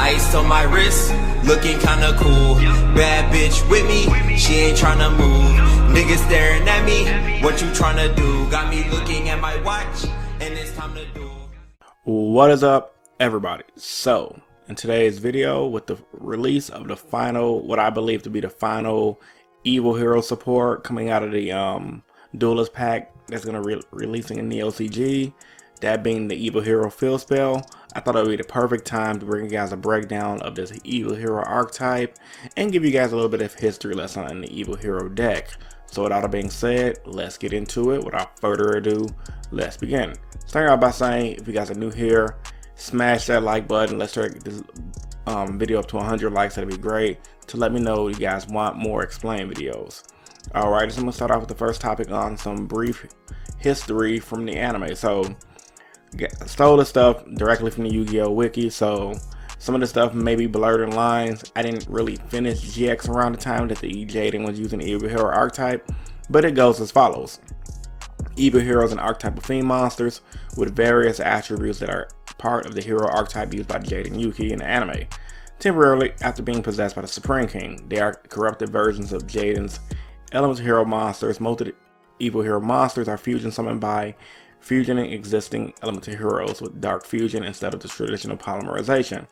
Ice on my wrist, looking kinda cool. Bad bitch with me, she ain't tryna move. Niggas staring at me, what you tryna do? Got me looking at my watch, and it's time to do. What is up, everybody? So in today's video, with the release of the final, what I believe to be the final evil hero support coming out of the duelist pack that's gonna releasing in the OCG, that being the evil hero field spell, I thought it would be the perfect time to bring you guys a breakdown of this evil hero archetype and give you guys a little bit of history lesson on the evil hero deck. So with all that being said, let's get into it. Without further ado, let's begin. Starting out by saying, if you guys are new here, smash that like button. Let's try to get this video up to 100 likes. That'd be great to let me know you guys want more explain videos. Alright, so I'm gonna start off with the first topic on some brief history from the anime. So stole the stuff directly from the Yu-Gi-Oh wiki, so some of the stuff may be blurred in lines. I didn't really finish GX around the time that the Jaden was using the evil hero archetype, but it goes as follows. Evil heroes and archetypal fiend monsters with various attributes that are part of the hero archetype used by Jaden Yuki in the anime. Temporarily after being possessed by the Supreme King, they are corrupted versions of Jaden's elemental hero monsters. Most of the evil hero monsters are fusion summoned by fusioning existing elemental heroes with dark fusion instead of the traditional polymerization.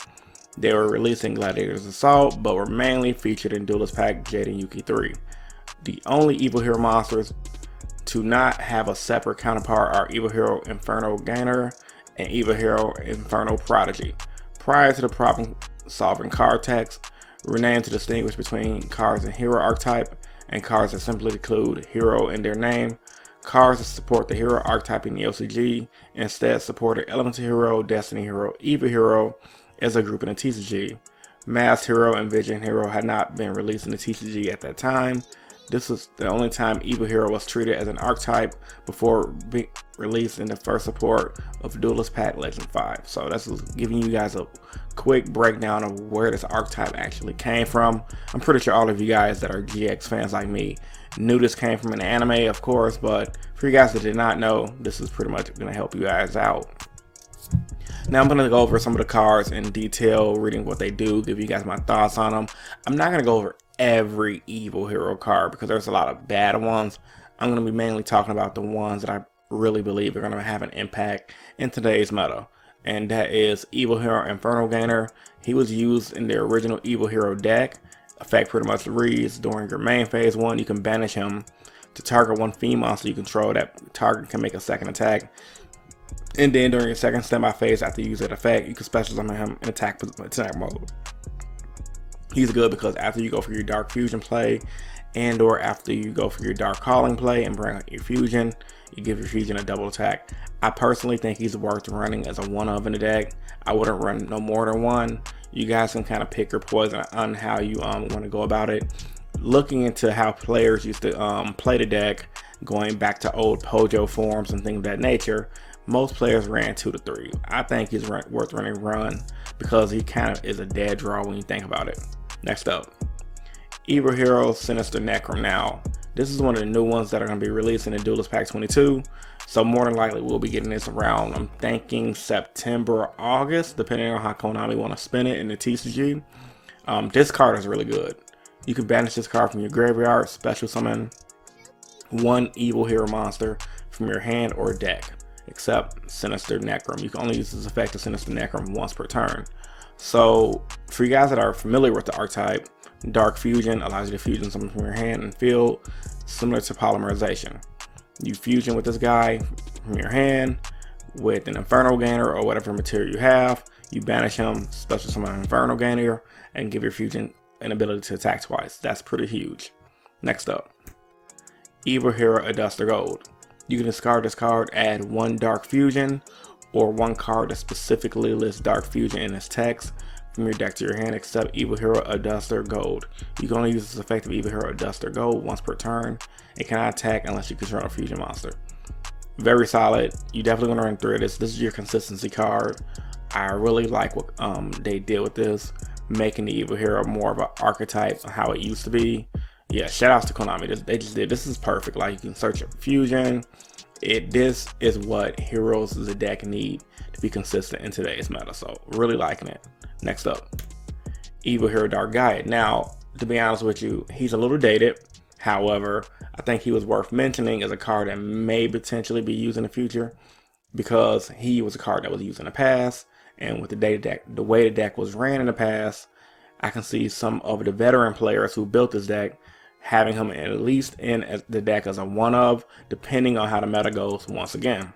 They were released in Gladiator's Assault, but were mainly featured in Duelist Pack Jaden Yuki 3. The only evil hero monsters to not have a separate counterpart are Evil Hero Infernal Gainer and Evil Hero Infernal Prodigy. Prior to the problem-solving card text, renamed to distinguish between cards in hero archetype and cards that simply include hero in their name. Cards that support the hero archetype in the OCG instead supported Elemental Hero, Destiny Hero, Evil Hero as a group in the TCG. Masked Hero and Vision Hero had not been released in the TCG at that time. This was the only time Evil Hero was treated as an archetype before being released in the first support of Duelist Pack Legend 5. So that's giving you guys a quick breakdown of where this archetype actually came from. I'm pretty sure all of you guys that are GX fans like me knew this came from an anime, of course, but for you guys that did not know, this is pretty much going to help you guys out. Now I'm going to go over some of the cards in detail, reading what they do, give you guys my thoughts on them. I'm not going to go over every evil hero card because there's a lot of bad ones. I'm going to be mainly talking about the ones that I really believe are going to have an impact in today's meta. And that is Evil Hero Infernal Gainer. He was used in the original Evil Hero deck. Effect pretty much reads, during your main phase 1, you can banish him to target one fiend monster you control. That target can make a second attack. And then during your second standby phase after you use that effect, you can special summon him in attack mode. He's good because after you go for your Dark Fusion play and or after you go for your Dark Calling play and bring out your Fusion, you give your Fusion a double attack. I personally think he's worth running as a one-of in the deck. I wouldn't run no more than one. You guys can kind of pick your poison on how you want to go about it. Looking into how players used to play the deck, going back to old Pojo forms and things of that nature, most players ran 2 to 3. I think he's worth running run because he kind of is a dead draw when you think about it. Next up, Evil Hero Sinister Necrom. Now, this is one of the new ones that are going to be released in the Duelist Pack 22. So more than likely we'll be getting this around, I'm thinking September or August, depending on how Konami want to spin it in the TCG. This card is really good. You can banish this card from your graveyard, special summon one evil hero monster from your hand or deck, except Sinister Necrom. You can only use this effect of Sinister Necrom once per turn. So for you guys that are familiar with the archetype, Dark Fusion allows you to fusion something from your hand and field, similar to polymerization. You fusion with this guy from your hand with an Infernal Gainer or whatever material you have. You banish him, special summon an Infernal Gainer, and give your fusion an ability to attack twice. That's pretty huge. Next up, Evil Hero Aduster Gold. You can discard this card, add 1 Dark Fusion, or 1 card that specifically lists Dark Fusion in its text from your deck to your hand, except Evil Hero Aduster Gold. You can only use this effect of Evil Hero Aduster Gold once per turn. It cannot attack unless you control a fusion monster. Very solid. You definitely want to run through this. This is your consistency card. I really like what they did with this, making the Evil Hero more of an archetype of how it used to be. Yeah, shout outs to Konami. They just did. This is perfect. Like, you can search for fusion. This is what heroes as a deck need to be consistent in today's meta. So really liking it. Next up, Evil Hero Dark Gaia. Now, to be honest with you, he's a little dated. However, I think he was worth mentioning as a card that may potentially be used in the future, because he was a card that was used in the past, and with the way the deck was ran in the past, I can see some of the veteran players who built this deck having him at least in the deck as a one-of, depending on how the meta goes. Once again,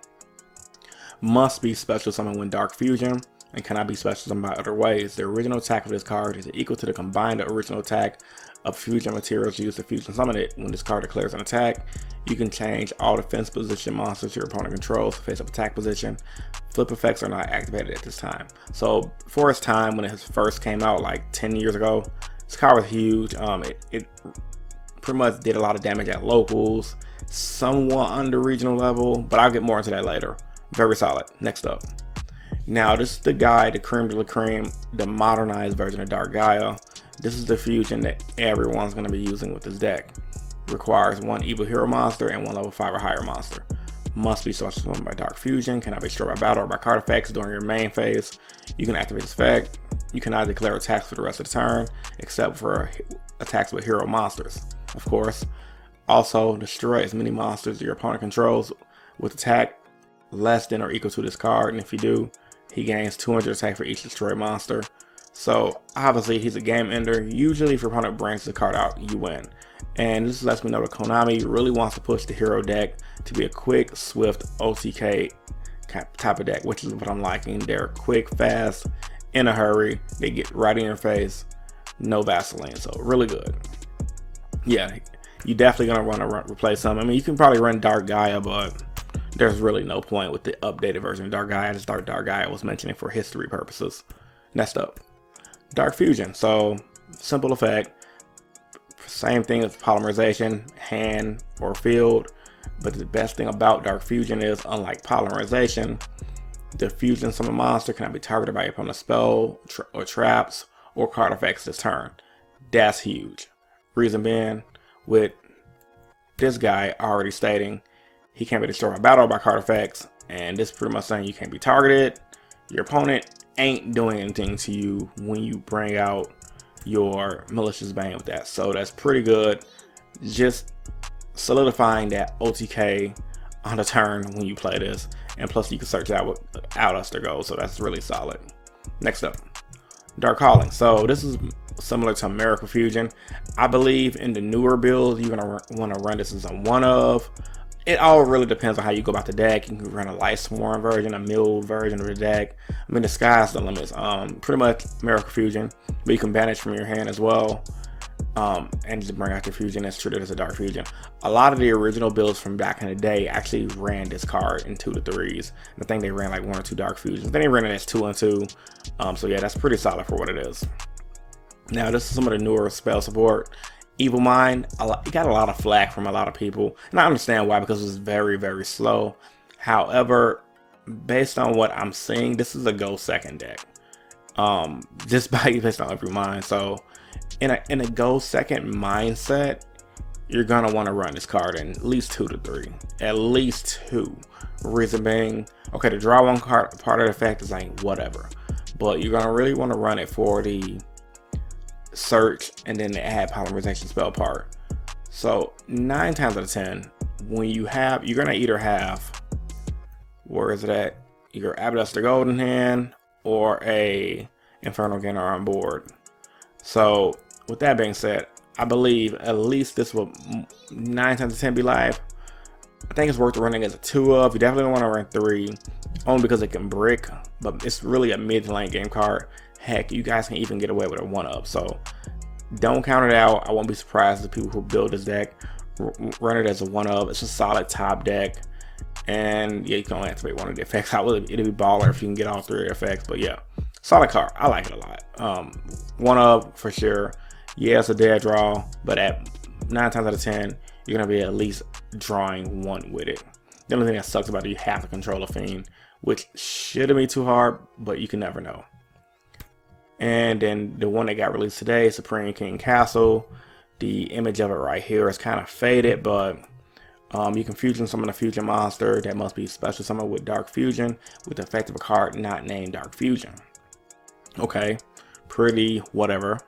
must be special summon when Dark Fusion, and cannot be special summoned by other ways. The original attack of this card is equal to the combined original attack of fusion materials used to fusion summon it. When this card declares an attack, you can change all defense position monsters your opponent controls to face up attack position. Flip effects are not activated at this time. So for its time, when it first came out like 10 years ago, this card was huge. It pretty much did a lot of damage at locals, somewhat under regional level, but I'll get more into that later. Very solid. Next up. Now, this is the guy, the creme de la creme, the modernized version of Dark Gaia. This is the fusion that everyone's going to be using with this deck. Requires one evil hero monster and one level 5 or higher monster. Must be special summoned by Dark Fusion. Cannot be destroyed by battle or by card effects during your main phase. You can activate this effect. You cannot declare attacks for the rest of the turn, except for attacks with hero monsters, of course. Also, destroy as many monsters your opponent controls with attack less than or equal to this card, and if you do, he gains 200 attack for each destroyed monster. So obviously he's a game ender. Usually if your opponent brings the card out, you win. And this lets me know that Konami really wants to push the hero deck to be a quick, swift OTK type of deck, which is what I'm liking. They're quick, fast, in a hurry. They get right in your face, no Vaseline. So really good. Yeah, you definitely gonna want to replace some. I mean, you can probably run Dark Gaia, but there's really no point with the updated version of Dark Gaia. Just Dark Gaia was mentioning for history purposes. Next up, Dark Fusion. So simple effect, same thing as polymerization, hand or field. But the best thing about Dark Fusion is, unlike polymerization, the fusion summon monster cannot be targeted by your opponent's spell or traps or card effects this turn. That's huge. Reason being, with this guy already stating he can't be destroyed by battle or by card effects, and this is pretty much saying you can't be targeted. Your opponent ain't doing anything to you when you bring out your Malicious Bane with that. So that's pretty good. Just solidifying that OTK on the turn when you play this. And plus you can search out what Aduster goes, so that's really solid. Next up, Dark Calling. So this is similar to Miracle Fusion. I believe in the newer builds, you're gonna want to run this as a one-of. It all really depends on how you go about the deck. You can run a light swarm version, a mill version of the deck. I mean, the sky's the limits. Pretty much Miracle Fusion, but you can banish from your hand as well. And just bring out your fusion that's treated as a Dark Fusion. A lot of the original builds from back in the day actually ran this card in 2 to 3s. I think they ran like 1 or 2 Dark Fusions. Then they ran it as 2 and 2. So yeah, that's pretty solid for what it is. Now, this is some of the newer spell support. Evil Mind, it got a lot of flack from a lot of people, and I understand why, because it's very, very slow. However, based on what I'm seeing, this is a go second deck. Just based on every mind. So in a go second mindset, you're gonna want to run this card in at least 2 to 3, at least 2. Reason being, okay, the draw one card part of the effect is like whatever, but you're gonna really want to run it for the search and then the add polymerization spell part. So 9 times out of 10, when you're gonna either have, where is it at, either Aduster Golden Hand or a Infernal Gainer on board. So with that being said, I believe at least this will 9 times out of 10 be live. I think it's worth running as a 2-of. You definitely don't want to run 3, only because it can brick, but it's really a mid to late game card. Heck, you guys can even get away with a 1-of. So don't count it out. I won't be surprised if people who build this deck run it as a 1-of. It's a solid top deck, and yeah, you can only activate 1 of the effects. It'd be baller if you can get all 3 of the effects. But yeah, solid card. I like it a lot. 1-of for sure. Yeah, it's a dead draw, but at 9 times out of 10, you're gonna be at least drawing 1 with it. The only thing that sucks about it, you have to control a fiend, which shouldn't be too hard, but you can never know. And then the one that got released today, Supreme King Castle. The image of it right here is kind of faded, but you can fusion summon a fusion monster that must be special summoned with Dark Fusion with the effect of a card not named Dark Fusion. Okay, pretty whatever.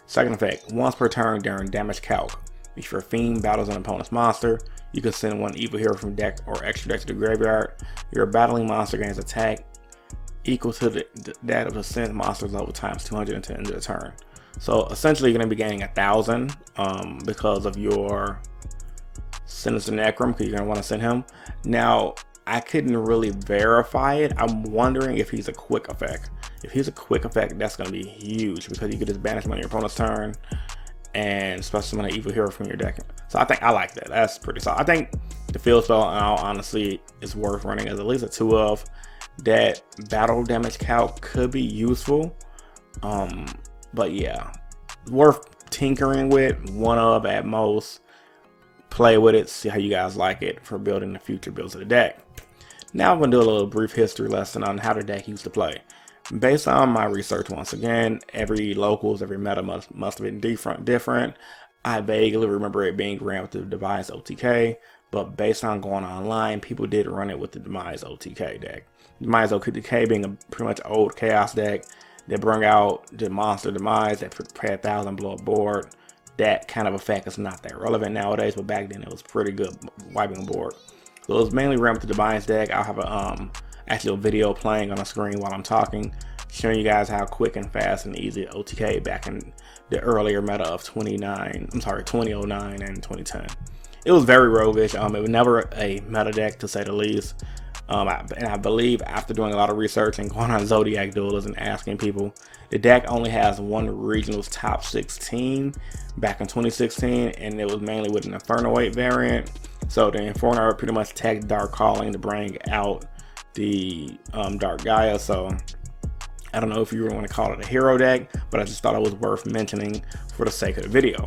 Second effect, once per turn during damage calc, if your fiend battles an opponent's monster, you can send one evil hero from deck or extra deck to the graveyard. Your battling monster gains attack equal to that of the sent monster's level times 200 until the end of the turn. So essentially you're going to be gaining 1,000 because of your Sinister Necrom, because you're going to want to send him. Now, I couldn't really verify it. I'm wondering if he's a quick effect. If he's a quick effect, that's going to be huge, because you could just banish him on your opponent's turn and special summon an evil hero from your deck. So I think I like that. That's pretty solid. I think the field spell, in all honesty, is worth running as at least a 2-of. That battle damage calc could be useful. But yeah, worth tinkering with, 1-of at most. Play with it, see how you guys like it for building the future builds of the deck. Now I'm going to do a little brief history lesson on how the deck used to play. Based on my research, once again, every locals, every meta must have been different. I vaguely remember it being ran with the Demise OTK, but based on going online, people did run it with the Demise OTK deck. Demise OTK being a pretty much old Chaos deck that brought out the monster Demise that pay 1,000 blow up board. That kind of effect is not that relevant nowadays, but back then it was pretty good wiping board. So it was mainly ran with the Demise deck. I'll have a actual video playing on the screen while I'm talking, showing you guys how quick and fast and easy OTK back in the earlier meta of 2009 and 2010. It was very roguish. It was never a meta deck, to say the least. And I believe after doing a lot of research and going on Zodiac Duelist and asking people, the deck only has one regionals top 16 back in 2016, and it was mainly with an Infernal 8 variant. So the Infernal pretty much tagged Dark Calling to bring out the Dark Gaia. So I don't know if you really want to call it a hero deck, but I just thought it was worth mentioning for the sake of the video.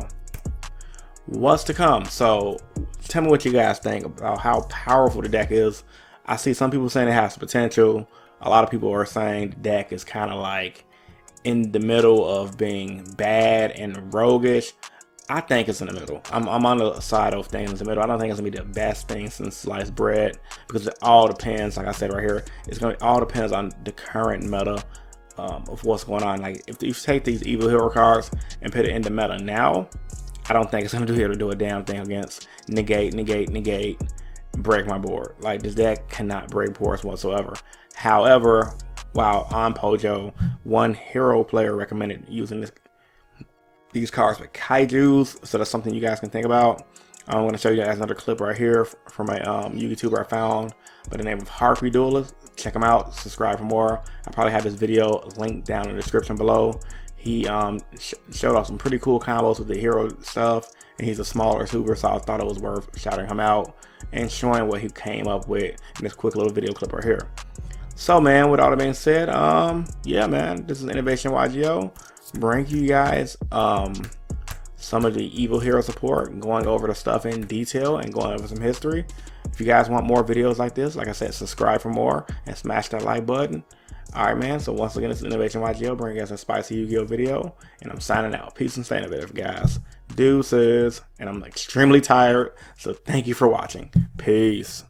What's to come? So tell me what you guys think about how powerful the deck is. I see some people saying it has potential. A lot of people are saying the deck is kind of like in the middle of being bad and roguish. I think it's in the middle. I'm on the side of things in the middle. I don't think it's gonna be the best thing since sliced bread, because it all depends, like I said right here, all depends on the current meta of what's going on. Like if you take these evil hero cards and put it in the meta now, I don't think it's gonna be able to do a damn thing against negate, break my board. Like this deck cannot break boards whatsoever. However, while on Pojo, one hero player recommended using these cards with kaijus, so that's something you guys can think about. I'm going to show you guys another clip right here from a YouTuber I found by the name of Harpy Duelist. Check him out, subscribe for more. I probably have this video linked down in the description below. He showed off some pretty cool combos with the hero stuff, and he's a smaller tuber, so I thought it was worth shouting him out and showing what he came up with in this quick little video clip right here. So man, with all that being said, yeah man, this is InnovationYGO, bring you guys some of the evil hero support, going over the stuff in detail and going over some history. If you guys want more videos like this, like I said, subscribe for more and smash that like button. Alright man, so once again, this is InnovationYGO, bringing you guys a spicy Yu-Gi-Oh video, and I'm signing out. Peace and stay innovative, guys. Deuces, and I'm extremely tired, so thank you for watching. Peace.